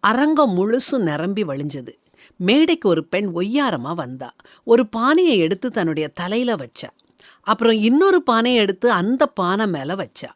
அரங்கம் முழுசும் நிரம்பி வழிஞ்சது. மேடைக்கு ஒரு பெண் ஒய்யாரமா வந்தா. ஒரு பானையை எடுத்து தன்னுடைய தலையில வச்சா. அப்புறம் இன்னொரு பானையை எடுத்து அந்த பானை மேல வச்சா.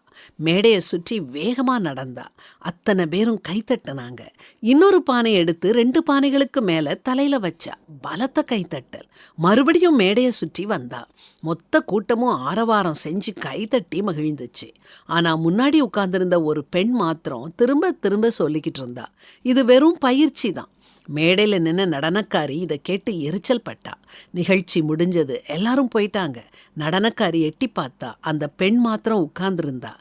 மேடையை சுற்றி வேகமா நடந்தா. அத்தனை பேரும் கைத்தட்டினாங்க. இன்னொரு பானையை எடுத்து 2 பானைகளுக்கு மேல தலையில வச்சா. பலத்த கைத்தட்டல். மறுபடியும் மேடையை சுற்றி வந்தா. மொத்த கூட்டமும் ஆரவாரம் செஞ்சு கைத்தட்டி மகிழ்ந்துச்சு. ஆனா முன்னாடி உட்கார்ந்திருந்த ஒரு பெண் மாத்திரம் திரும்ப திரும்ப சொல்லிக்கிட்டு இருந்தா, இது வெறும் பயிற்சி தான். மேடையில் நின்ன நடனக்காரி இதை கேட்டு எரிச்சல் பட்டா. நிகழ்ச்சி முடிஞ்சது. எல்லாரும் போயிட்டாங்க. நடனக்காரி எட்டி பார்த்தா. அந்த பெண் மாத்திரம் உட்கார்ந்துருந்தா.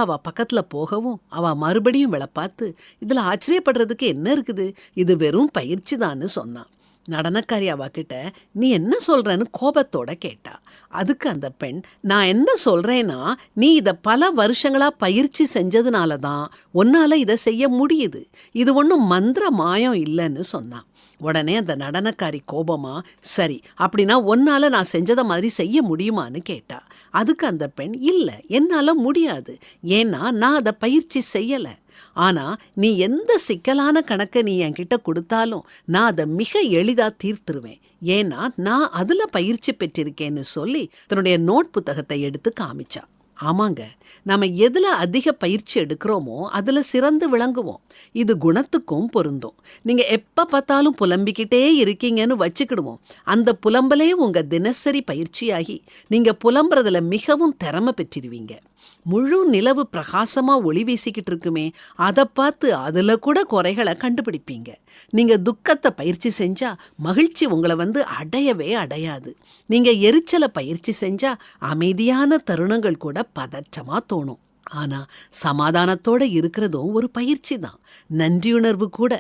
அவ பக்கத்தில் போகவும் அவ மறுபடியும் இவளை பார்த்து, இதில் ஆச்சரியப்படுறதுக்கு என்ன இருக்குது, இது வெறும் பயிற்சி தான்னு சொன்னான். நடனக்காரி அவகிட்ட, நீ என்ன சொல்றன்னு கோபத்தோட கேட்டா. அதுக்கு அந்த பெண், நான் என்ன சொல்றேன்னா, நீ இதை பல வருஷங்களா பயிற்சி செஞ்சதுனால தான் உன்னால இதை செய்ய முடியுது. இது ஒன்றும் மந்திர மாயம் இல்லைன்னு சொன்னான். உடனே அந்த நடனக்காரி கோபமா, சரி அப்படின்னா ஒன்னால நான் செஞ்சதை மாதிரி செய்ய முடியுமான்னு கேட்டா. அதுக்கு அந்த பெண், இல்லை என்னால் முடியாது, ஏன்னா நான் அதை பயிற்சி செய்யலை. ஆனால் நீ எந்த சிக்கலான கணக்கை நீ என்கிட்ட கொடுத்தாலும் நான் அதை மிக எளிதாக தீர்த்துருவேன், ஏன்னா நான் அதில் பயிற்சி பெற்றிருக்கேன்னு சொல்லி தன்னுடைய நோட் புத்தகத்தை எடுத்து காமிச்சா. ஆமாங்க, நம்ம எதில் அதிக பயிற்சி எடுக்கிறோமோ அதில் சிறந்து விளங்குவோம். இது குணத்துக்கும் பொருந்தும். நீங்கள் எப்போ பார்த்தாலும் புலம்பிக்கிட்டே இருக்கீங்கன்னு வச்சுக்கிடுவோம். அந்த புலம்பலே உங்கள் தினசரி பயிற்சியாகி நீங்கள் புலம்புறதுல மிகவும் திறமை பெற்றிடுவீங்க. முழு நிலவு பிரகாசமாக ஒளி வீசிக்கிட்டு இருக்குமே, அதை பார்த்து அதில் கூட குறைகளை கண்டுபிடிப்பீங்க. நீங்கள் துக்கத்தை பயிற்சி செஞ்சால் மகிழ்ச்சி உங்களை அடையவே அடையாது. நீங்கள் எரிச்சலை பயிற்சி செஞ்சால் அமைதியான தருணங்கள் கூட பதற்றமாக தோணும். ஆனால் சமாதானத்தோடு இருக்கிறதும் ஒரு பயிற்சி தான், நன்றியுணர்வு கூட.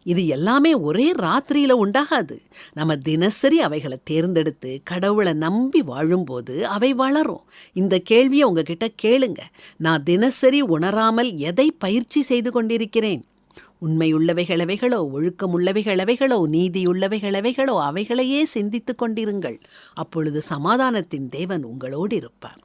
இது எல்லாமே ஒரே ராத்திரியில் உண்டாகாது. நம்ம தினசரி அவைகளை தேர்ந்தெடுத்து கடவுளை நம்பி வாழும்போது அவை வளரும். இந்த கேள்வியை உங்ககிட்ட கேளுங்க. நான் தினசரி உணராமல் எதை பயிற்சி செய்து கொண்டிருக்கிறேன்? உண்மையுள்ளவைகளவைகளோ, ஒழுக்கமுள்ளவைகளவைகளோ, நீதியுள்ளவைகளவைகளோ, அவைகளையே சிந்தித்து கொண்டிருங்கள். அப்பொழுது சமாதானத்தின் தேவன் உங்களோடு இருப்பார்.